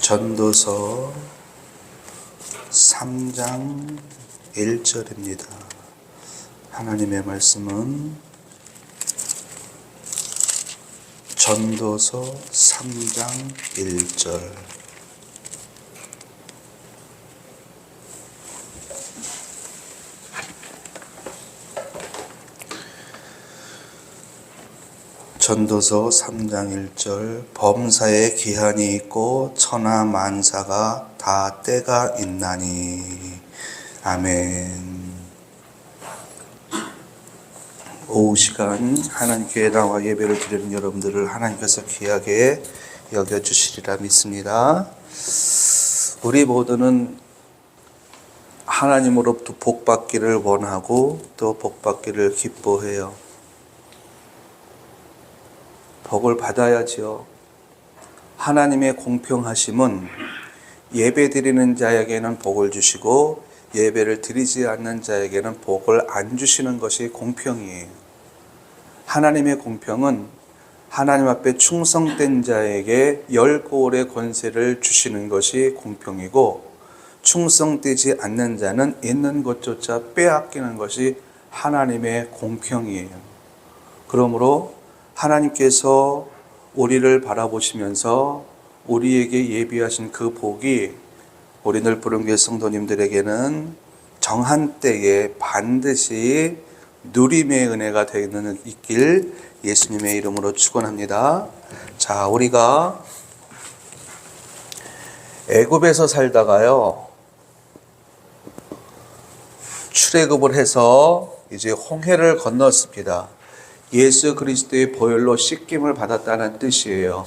전도서 3장 1절입니다. 하나님의 말씀은 전도서 3장 1절. 전도서 3장 1절. 범사에 기한이 있고 천하 만사가 다 때가 있나니. 아멘. 오후 시간 하나님께 나와 예배를 드리는 여러분들을 하나님께서 귀하게 여겨주시리라 믿습니다. 우리 모두는 하나님으로부터 복받기를 원하고 또 복받기를 기뻐해요. 복을 받아야지요. 하나님의 공평하심은 예배 드리는 자에게는 복을 주시고 예배를 드리지 않는 자에게는 복을 안 주시는 것이 공평이에요. 하나님의 공평은 하나님 앞에 충성된 자에게 열고울의 권세를 주시는 것이 공평이고, 충성되지 않는 자는 있는 것조차 빼앗기는 것이 하나님의 공평이에요. 그러므로 하나님께서 우리를 바라보시면서 우리에게 예비하신 그 복이 우리 늘 부름교회 성도님들에게는 정한 때에 반드시 누림의 은혜가 되는 있길 예수님의 이름으로 축원합니다. 자, 우리가 애굽에서 살다가요, 출애굽을 해서 이제 홍해를 건넜습니다. 예수 그리스도의 보혈로 씻김을 받았다는 뜻이에요.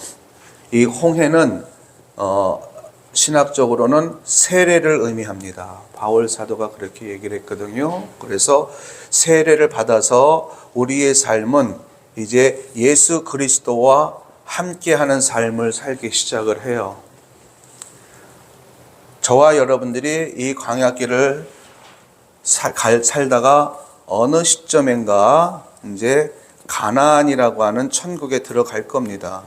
이 홍해는 신학적으로는 세례를 의미합니다. 바울 사도가 그렇게 얘기를 했거든요. 그래서 세례를 받아서 우리의 삶은 이제 예수 그리스도와 함께하는 삶을 살기 시작을 해요. 저와 여러분들이 이 광야길을 살다가 어느 시점인가 이제 가나안이라고 하는 천국에 들어갈 겁니다.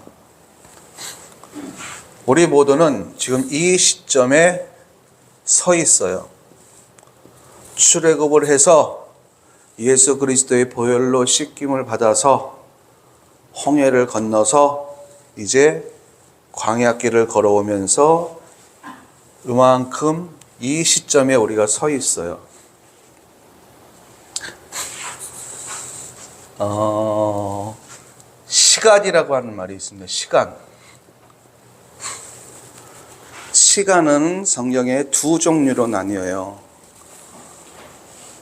우리 모두는 지금 이 시점에 서 있어요. 출애굽을 해서 예수 그리스도의 보혈로 씻김을 받아서 홍해를 건너서 이제 광야길을 걸어오면서 이만큼 이 시점에 우리가 서 있어요. 시간이라고 하는 말이 있습니다. 시간은 성경에 두 종류로 나뉘어요.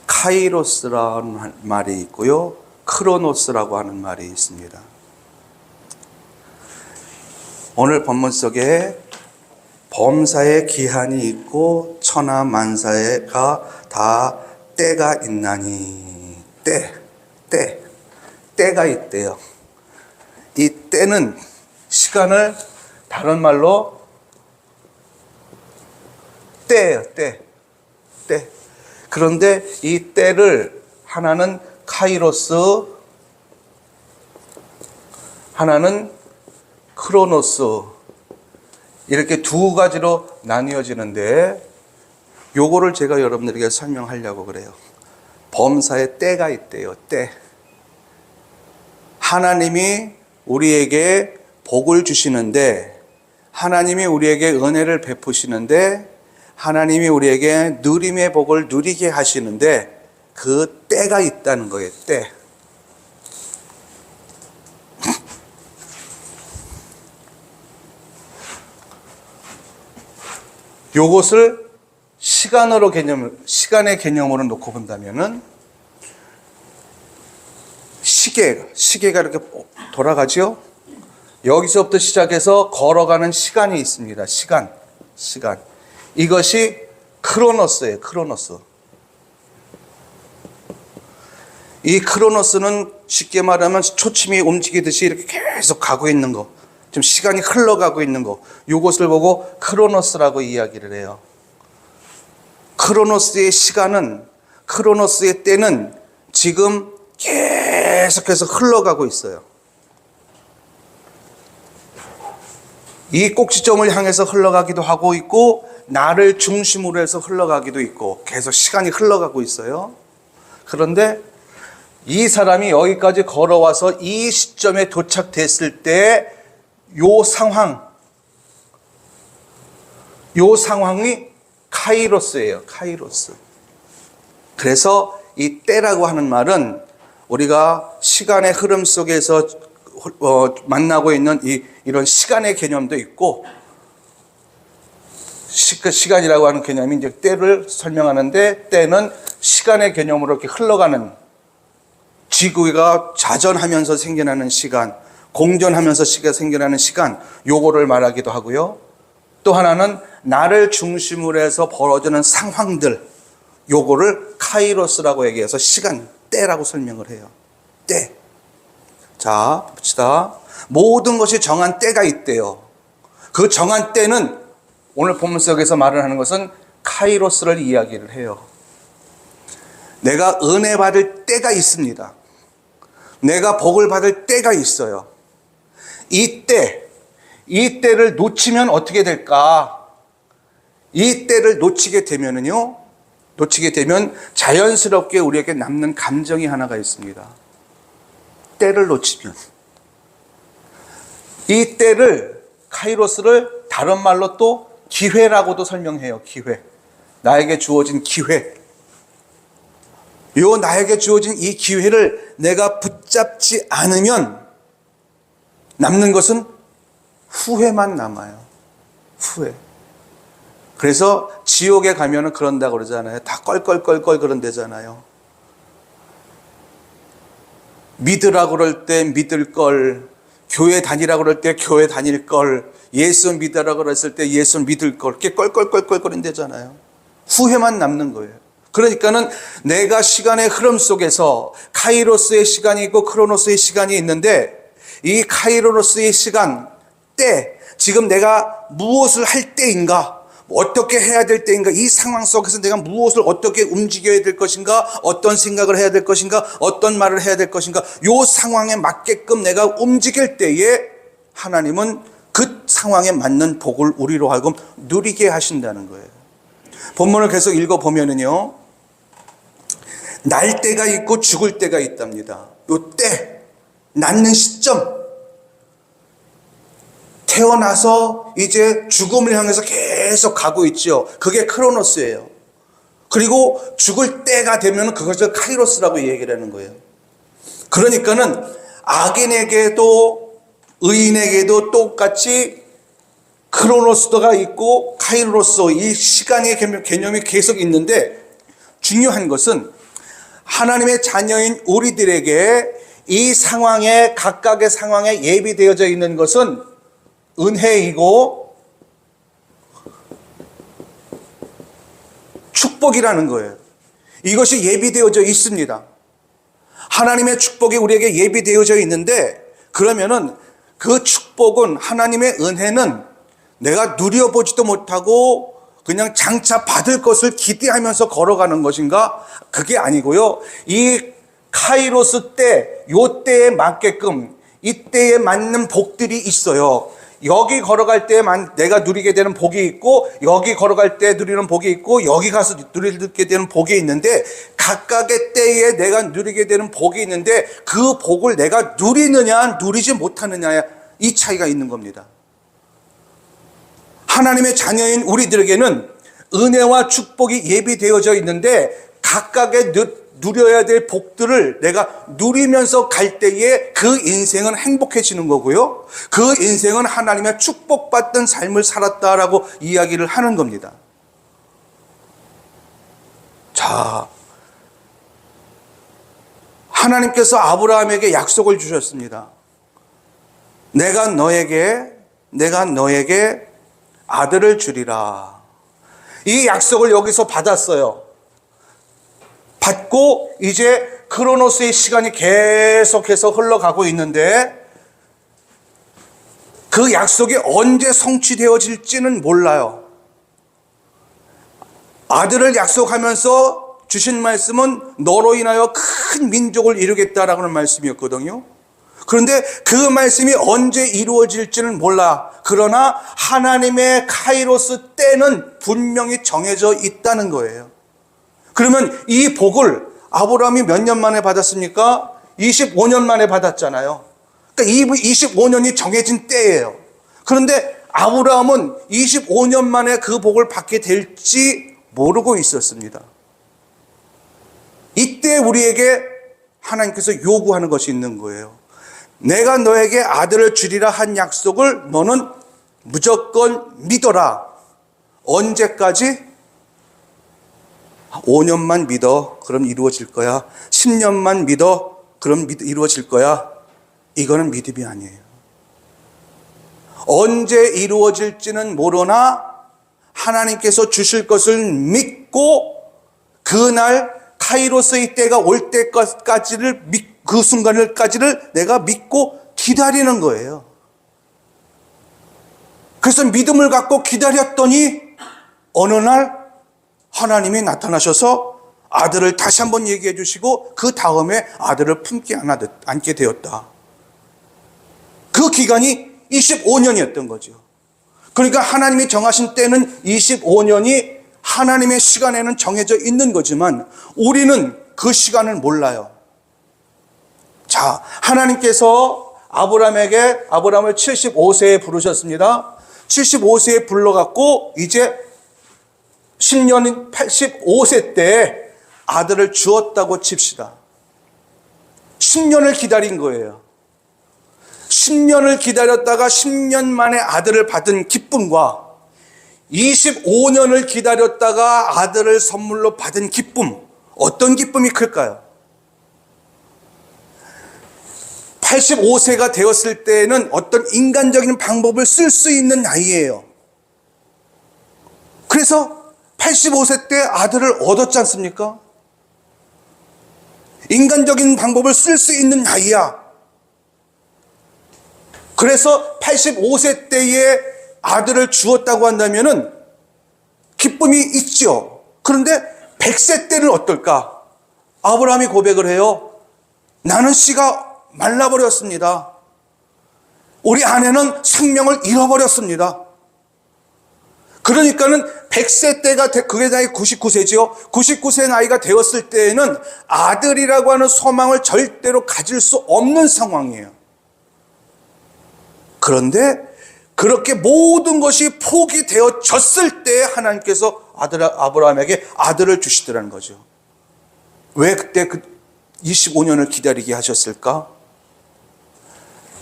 카이로스라는 말이 있고요, 크로노스라고 하는 말이 있습니다. 오늘 본문 속에 범사에 기한이 있고 천하 만사가 다 때가 있나니. 때가 있대요. 이 때는 시간을 다른 말로 때예요. 때. 그런데 이 때를 하나는 카이로스, 하나는 크로노스, 이렇게 두 가지로 나뉘어지는데, 요거를 제가 여러분들에게 설명하려고 그래요. 범사에 때가 있대요. 때. 하나님이 우리에게 복을 주시는데, 하나님이 우리에게 은혜를 베푸시는데, 하나님이 우리에게 누림의 복을 누리게 하시는데 그 때가 있다는 거예요. 때. 요것을 시간의 개념으로 놓고 본다면은 시계가 이렇게 돌아가죠. 여기서부터 시작해서 걸어가는 시간이 있습니다. 시간. 이것이 크로노스예요. 크로노스. 이 크로노스는 쉽게 말하면 초침이 움직이듯이 이렇게 계속 가고 있는 거, 좀 시간이 흘러가고 있는 거, 이것을 보고 크로노스라고 이야기를 해요. 크로노스의 시간은, 크로노스의 때는 지금 계속해서 흘러가고 있어요. 이 꼭지점을 향해서 흘러가기도 하고 있고 나를 중심으로 해서 흘러가기도 있고 계속 시간이 흘러가고 있어요. 그런데 이 사람이 여기까지 걸어와서 이 시점에 도착됐을 때 요 상황이 카이로스예요. 카이로스. 그래서 이 때라고 하는 말은 우리가 시간의 흐름 속에서 만나고 있는 이런 시간의 개념도 있고, 시간이라고 하는 개념이 이제 때를 설명하는데, 때는 시간의 개념으로 이렇게 흘러가는, 지구가 자전하면서 생겨나는 시간, 공전하면서 생겨나는 시간, 요거를 말하기도 하고요. 또 하나는 나를 중심으로 해서 벌어지는 상황들, 요거를 카이로스라고 얘기해서 시간, 때라고 설명을 해요. 때. 자, 봅시다. 모든 것이 정한 때가 있대요. 그 정한 때는 오늘 본문 속에서 말을 하는 것은 카이로스를 이야기를 해요. 내가 은혜 받을 때가 있습니다. 내가 복을 받을 때가 있어요. 이 때를 놓치면 어떻게 될까? 이 때를 놓치게 되면 자연스럽게 우리에게 남는 감정이 하나가 있습니다. 때를 놓치면. 이 때를, 카이로스를 다른 말로 또 기회라고도 설명해요. 기회. 나에게 주어진 기회. 나에게 주어진 이 기회를 내가 붙잡지 않으면 남는 것은 후회만 남아요. 후회. 그래서 지옥에 가면은 그런다고 그러잖아요. 다 껄껄껄껄 그런다잖아요. 믿으라고 그럴 때 믿을 걸, 교회 다니라고 그럴 때 교회 다닐 걸, 예수 믿으라고 그랬을 때 예수 믿을 걸, 이렇게 껄껄껄껄 그런다잖아요. 후회만 남는 거예요. 그러니까는 내가 시간의 흐름 속에서 카이로스의 시간이 있고 크로노스의 시간이 있는데, 이 카이로스의 시간, 때, 지금 내가 무엇을 할 때인가, 어떻게 해야 될 때인가, 이 상황 속에서 내가 무엇을 어떻게 움직여야 될 것인가, 어떤 생각을 해야 될 것인가, 어떤 말을 해야 될 것인가, 이 상황에 맞게끔 내가 움직일 때에 하나님은 그 상황에 맞는 복을 우리로 하여금 누리게 하신다는 거예요. 본문을 계속 읽어보면은요, 날 때가 있고 죽을 때가 있답니다. 요 때, 낳는 시점, 태어나서 이제 죽음을 향해서 계속 가고 있죠. 그게 크로노스예요. 그리고 죽을 때가 되면 그것을 카이로스라고 얘기를 하는 거예요. 그러니까는 악인에게도 의인에게도 똑같이 크로노스가 있고 카이로스, 이 시간의 개념이 계속 있는데, 중요한 것은 하나님의 자녀인 우리들에게 이 상황에, 각각의 상황에 예비되어져 있는 것은 은혜이고 축복이라는 거예요. 이것이 예비되어져 있습니다. 하나님의 축복이 우리에게 예비되어져 있는데, 그러면은 그 축복은, 하나님의 은혜는 내가 누려보지도 못하고 그냥 장차 받을 것을 기대하면서 걸어가는 것인가? 그게 아니고요. 이 카이로스 때, 요 때에 맞게끔, 이 때에 맞는 복들이 있어요. 여기 걸어갈 때 내가 누리게 되는 복이 있고, 여기 걸어갈 때 누리는 복이 있고, 여기 가서 누리게 되는 복이 있는데, 각각의 때에 내가 누리게 되는 복이 있는데, 그 복을 내가 누리느냐 누리지 못하느냐, 이 차이가 있는 겁니다. 하나님의 자녀인 우리들에게는 은혜와 축복이 예비되어져 있는데, 각각의 누려야 될 복들을 내가 누리면서 갈 때에 그 인생은 행복해지는 거고요. 그 인생은 하나님의 축복받던 삶을 살았다라고 이야기를 하는 겁니다. 자, 하나님께서 아브라함에게 약속을 주셨습니다. 내가 너에게 아들을 주리라. 이 약속을 여기서 받았어요. 받고 이제 크로노스의 시간이 계속해서 흘러가고 있는데, 그 약속이 언제 성취되어질지는 몰라요. 아들을 약속하면서 주신 말씀은 너로 인하여 큰 민족을 이루겠다라는 말씀이었거든요. 그런데 그 말씀이 언제 이루어질지는 몰라. 그러나 하나님의 카이로스 때는 분명히 정해져 있다는 거예요. 그러면 이 복을 아브라함이 몇 년 만에 받았습니까? 25년 만에 받았잖아요. 그러니까 25년이 정해진 때예요. 그런데 아브라함은 25년 만에 그 복을 받게 될지 모르고 있었습니다. 이때 우리에게 하나님께서 요구하는 것이 있는 거예요. 내가 너에게 아들을 주리라 한 약속을 너는 무조건 믿어라. 언제까지? 5년만 믿어. 그럼 이루어질 거야. 10년만 믿어. 그럼 이루어질 거야. 이거는 믿음이 아니에요. 언제 이루어질지는 모르나 하나님께서 주실 것을 믿고 그날 카이로스의 때가 올 때까지를 그 순간을까지를 내가 믿고 기다리는 거예요. 그래서 믿음을 갖고 기다렸더니 어느 날 하나님이 나타나셔서 아들을 다시 한번 얘기해 주시고 그 다음에 아들을 품게 안게 되었다. 그 기간이 25년이었던 거죠. 그러니까 하나님이 정하신 때는 25년이 하나님의 시간에는 정해져 있는 거지만 우리는 그 시간을 몰라요. 자, 하나님께서 아브라함을 75세에 부르셨습니다. 75세에 불러갖고 이제 10년인 85세 때 아들을 주었다고 칩시다. 10년을 기다린 거예요. 10년을 기다렸다가 10년 만에 아들을 받은 기쁨과 25년을 기다렸다가 아들을 선물로 받은 기쁨, 어떤 기쁨이 클까요? 85세가 되었을 때에는 어떤 인간적인 방법을 쓸 수 있는 나이예요. 그래서 85세 때 아들을 얻었지 않습니까? 인간적인 방법을 쓸 수 있는 나이야. 그래서 85세 때에 아들을 주었다고 한다면은 기쁨이 있죠. 그런데 100세 때는 어떨까? 아브라함이 고백을 해요. 나는 씨가 말라버렸습니다. 우리 아내는 생명을 잃어버렸습니다. 그러니까는 100세 때가 그게 나이 99세죠. 99세 나이가 되었을 때에는 아들이라고 하는 소망을 절대로 가질 수 없는 상황이에요. 그런데 그렇게 모든 것이 포기되어졌을 때 하나님께서 아브라함에게 아들을 주시더라는 거죠. 왜 그때 25년을 기다리게 하셨을까?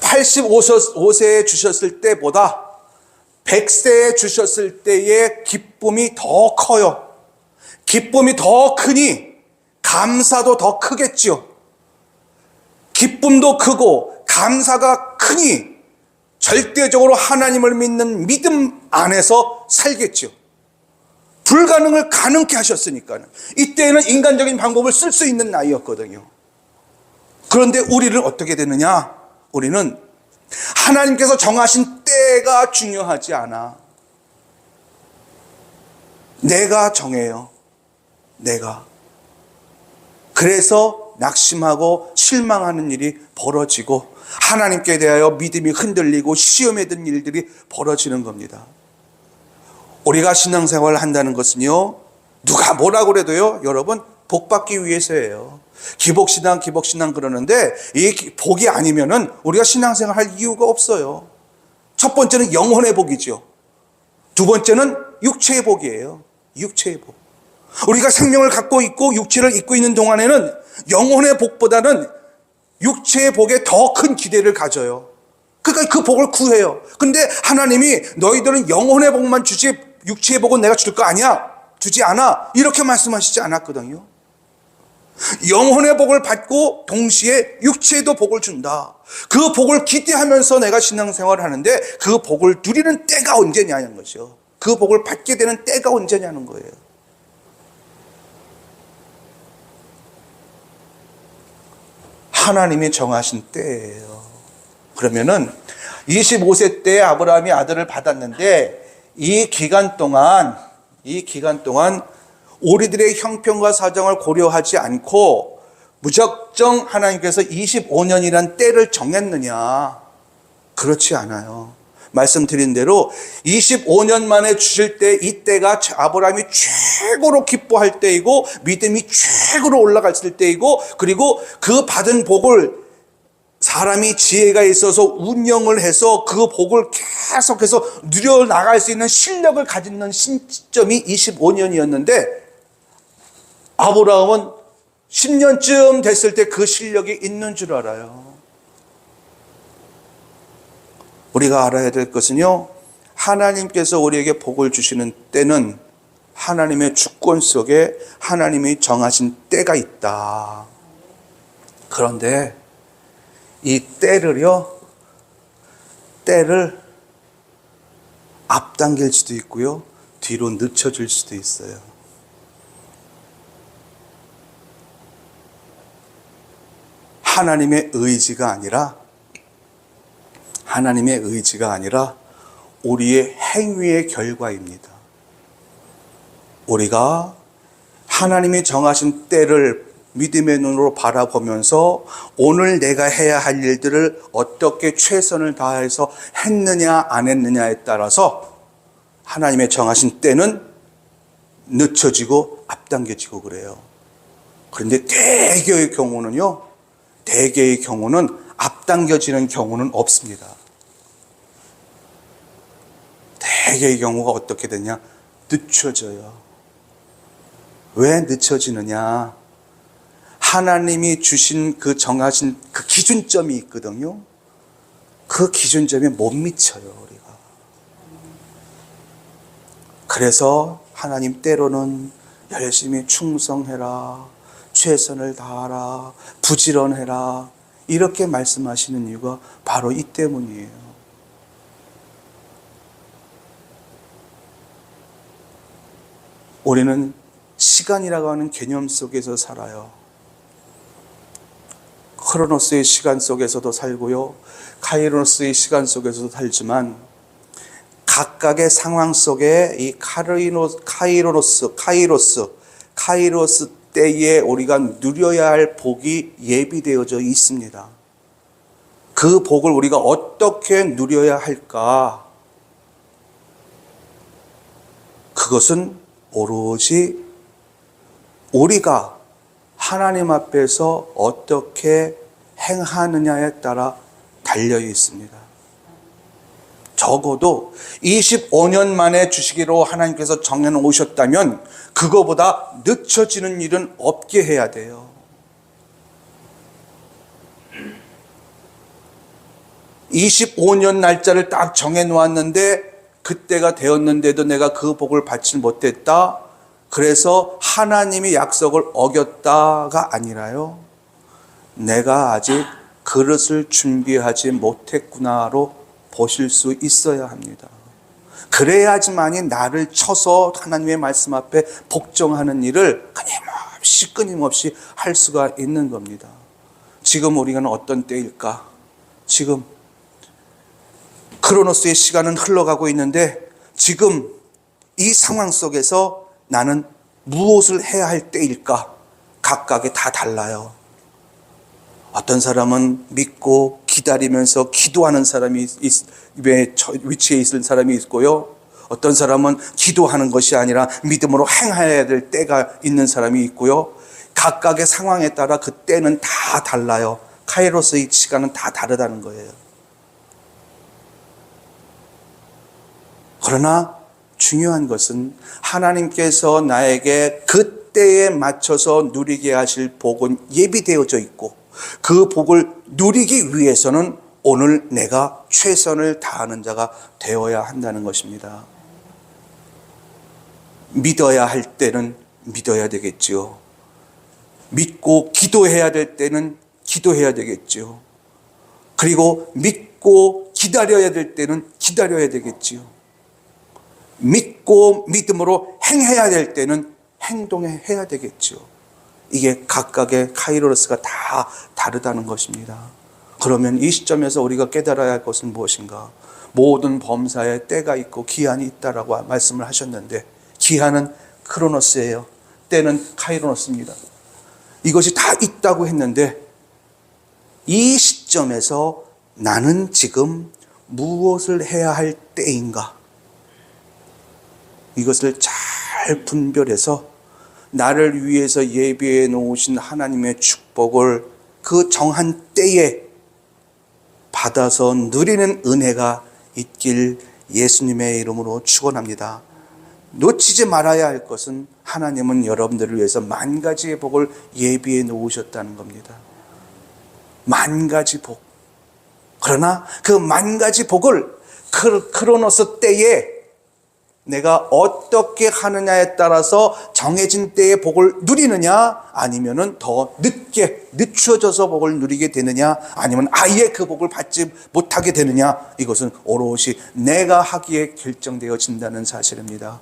85세에 주셨을 때보다 100세에 주셨을 때의 기쁨이 더 커요. 기쁨이 더 크니 감사도 더 크겠죠. 기쁨도 크고 감사가 크니 절대적으로 하나님을 믿는 믿음 안에서 살겠죠. 불가능을 가능케 하셨으니까요. 이때는 인간적인 방법을 쓸 수 있는 나이였거든요. 그런데 우리는 어떻게 되느냐? 우리는 하나님께서 정하신 때가 중요하지 않아. 내가 정해요. 내가. 그래서 낙심하고 실망하는 일이 벌어지고 하나님께 대하여 믿음이 흔들리고 시험에 든 일들이 벌어지는 겁니다. 우리가 신앙생활을 한다는 것은요, 누가 뭐라고 그래도요, 여러분, 복 받기 위해서예요. 기복신앙 그러는데 이 복이 아니면은 우리가 신앙생활 할 이유가 없어요. 첫 번째는 영혼의 복이죠. 두 번째는 육체의 복이에요. 육체의 복. 우리가 생명을 갖고 있고 육체를 입고 있는 동안에는 영혼의 복보다는 육체의 복에 더 큰 기대를 가져요. 그러니까 그 복을 구해요. 근데 하나님이 너희들은 영혼의 복만 주지 육체의 복은 내가 줄 거 아니야? 주지 않아. 이렇게 말씀하시지 않았거든요. 영혼의 복을 받고 동시에 육체에도 복을 준다. 그 복을 기대하면서 내가 신앙생활을 하는데 그 복을 누리는 때가 언제냐는 거죠. 그 복을 받게 되는 때가 언제냐는 거예요. 하나님이 정하신 때예요. 그러면은 25세 때 아브라함이 아들을 받았는데 이 기간 동안 우리들의 형편과 사정을 고려하지 않고 무작정 하나님께서 25년이란 때를 정했느냐? 그렇지 않아요. 말씀드린 대로 25년 만에 주실 때, 이때가 아브라함이 최고로 기뻐할 때이고 믿음이 최고로 올라갔을 때이고, 그리고 그 받은 복을 사람이 지혜가 있어서 운영을 해서 그 복을 계속해서 누려나갈 수 있는 실력을 가지는 시점이 25년이었는데, 아브라함은 10년쯤 됐을 때 그 실력이 있는 줄 알아요. 우리가 알아야 될 것은요, 하나님께서 우리에게 복을 주시는 때는 하나님의 주권 속에 하나님이 정하신 때가 있다. 그런데 이 때를 앞당길 수도 있고요, 뒤로 늦춰질 수도 있어요. 하나님의 의지가 아니라 우리의 행위의 결과입니다. 우리가 하나님이 정하신 때를 믿음의 눈으로 바라보면서 오늘 내가 해야 할 일들을 어떻게 최선을 다해서 했느냐 안 했느냐에 따라서 하나님의 정하신 때는 늦춰지고 앞당겨지고 그래요. 그런데 대개의 경우는 앞당겨지는 경우는 없습니다. 대개의 경우가 어떻게 되냐? 늦춰져요. 왜 늦춰지느냐? 하나님이 주신 그 정하신 그 기준점이 있거든요. 그 기준점에 못 미쳐요, 우리가. 그래서 하나님 때로는 열심히 충성해라, 최선을 다하라, 부지런해라, 이렇게 말씀하시는 이유가 바로 이 때문이에요. 우리는 시간이라고 하는 개념 속에서 살아요. 크로노스의 시간 속에서도 살고요, 카이로스의 시간 속에서도 살지만, 각각의 상황 속에 이 카이로스 때에 우리가 누려야 할 복이 예비되어져 있습니다. 그 복을 우리가 어떻게 누려야 할까? 그것은 오로지 우리가 하나님 앞에서 어떻게 행하느냐에 따라 달려 있습니다. 적어도 25년 만에 주시기로 하나님께서 정해놓으셨다면 그거보다 늦춰지는 일은 없게 해야 돼요. 25년 날짜를 딱 정해놓았는데 그때가 되었는데도 내가 그 복을 받지 못했다, 그래서 하나님이 약속을 어겼다가 아니라요, 내가 아직 그릇을 준비하지 못했구나로 보실 수 있어야 합니다. 그래야지만이 나를 쳐서 하나님의 말씀 앞에 복종하는 일을 끊임없이 할 수가 있는 겁니다. 지금 우리가 어떤 때일까? 지금 크로노스의 시간은 흘러가고 있는데 지금 이 상황 속에서 나는 무엇을 해야 할 때일까? 각각이 다 달라요. 어떤 사람은 믿고 기다리면서 기도하는 사람이 위치에 있을 사람이 있고요, 어떤 사람은 기도하는 것이 아니라 믿음으로 행해야 될 때가 있는 사람이 있고요. 각각의 상황에 따라 그 때는 다 달라요. 카이로스의 시간은 다 다르다는 거예요. 그러나 중요한 것은 하나님께서 나에게 그 때에 맞춰서 누리게 하실 복은 예비되어져 있고, 그 복을 누리기 위해서는 오늘 내가 최선을 다하는 자가 되어야 한다는 것입니다. 믿어야 할 때는 믿어야 되겠지요. 믿고 기도해야 될 때는 기도해야 되겠지요. 그리고 믿고 기다려야 될 때는 기다려야 되겠지요. 믿고 믿음으로 행해야 될 때는 행동해야 되겠지요. 이게 각각의 카이로스가 다 다르다는 것입니다. 그러면 이 시점에서 우리가 깨달아야 할 것은 무엇인가? 모든 범사에 때가 있고 기한이 있다라고 말씀을 하셨는데, 기한은 크로노스예요. 때는 카이로스입니다. 이것이 다 있다고 했는데 이 시점에서 나는 지금 무엇을 해야 할 때인가? 이것을 잘 분별해서 나를 위해서 예비해 놓으신 하나님의 축복을 그 정한 때에 받아서 누리는 은혜가 있길 예수님의 이름으로 축원합니다. 놓치지 말아야 할 것은 하나님은 여러분들을 위해서 만 가지의 복을 예비해 놓으셨다는 겁니다. 만 가지 복. 그러나 그 만 가지 복을 크로노스 때에 내가 어떻게 하느냐에 따라서 정해진 때의 복을 누리느냐, 아니면은 더 늦춰져서 복을 누리게 되느냐, 아니면 아예 그 복을 받지 못하게 되느냐, 이것은 오롯이 내가 하기에 결정되어진다는 사실입니다.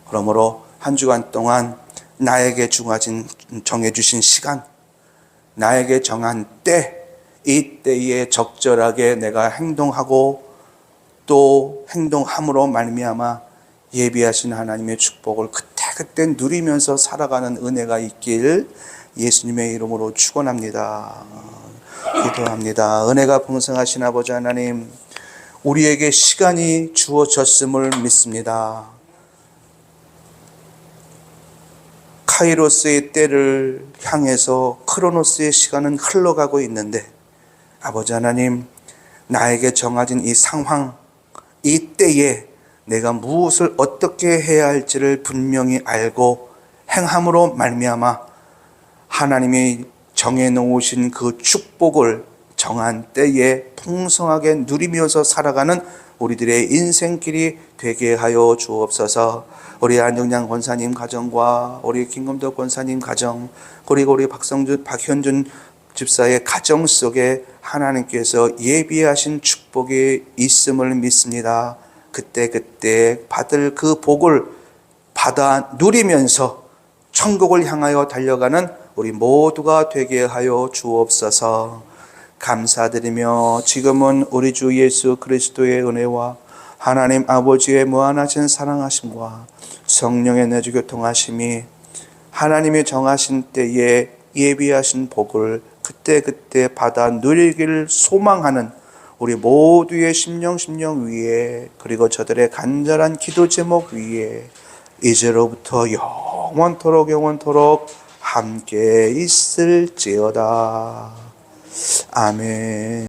그러므로 한 주간 동안 나에게 정해주신 시간, 나에게 정한 때, 이 때에 적절하게 내가 행동하고 또 행동함으로 말미암아 예비하신 하나님의 축복을 그때그때 누리면서 살아가는 은혜가 있길 예수님의 이름으로 축원합니다. 기도합니다. 은혜가 풍성하신 아버지 하나님, 우리에게 시간이 주어졌음을 믿습니다. 카이로스의 때를 향해서 크로노스의 시간은 흘러가고 있는데, 아버지 하나님, 나에게 정해진 이 상황, 이 때에 내가 무엇을 어떻게 해야 할지를 분명히 알고 행함으로 말미암아 하나님이 정해놓으신 그 축복을 정한 때에 풍성하게 누리면서 살아가는 우리들의 인생길이 되게 하여 주옵소서. 우리 안정양 권사님 가정과 우리 김금덕 권사님 가정, 그리고 우리 박현준 집사의 가정 속에 하나님께서 예비하신 축복이 있음을 믿습니다. 그때 받을 그 복을 받아 누리면서 천국을 향하여 달려가는 우리 모두가 되게 하여 주옵소서. 감사드리며 지금은 우리 주 예수 그리스도의 은혜와 하나님 아버지의 무한하신 사랑하심과 성령의 내주 교통하심이 하나님이 정하신 때에 예비하신 복을 그때 받아 누리기를 소망하는 우리 모두의 심령 위에, 그리고 저들의 간절한 기도 제목 위에 이제로부터 영원토록 함께 있을지어다. 아멘.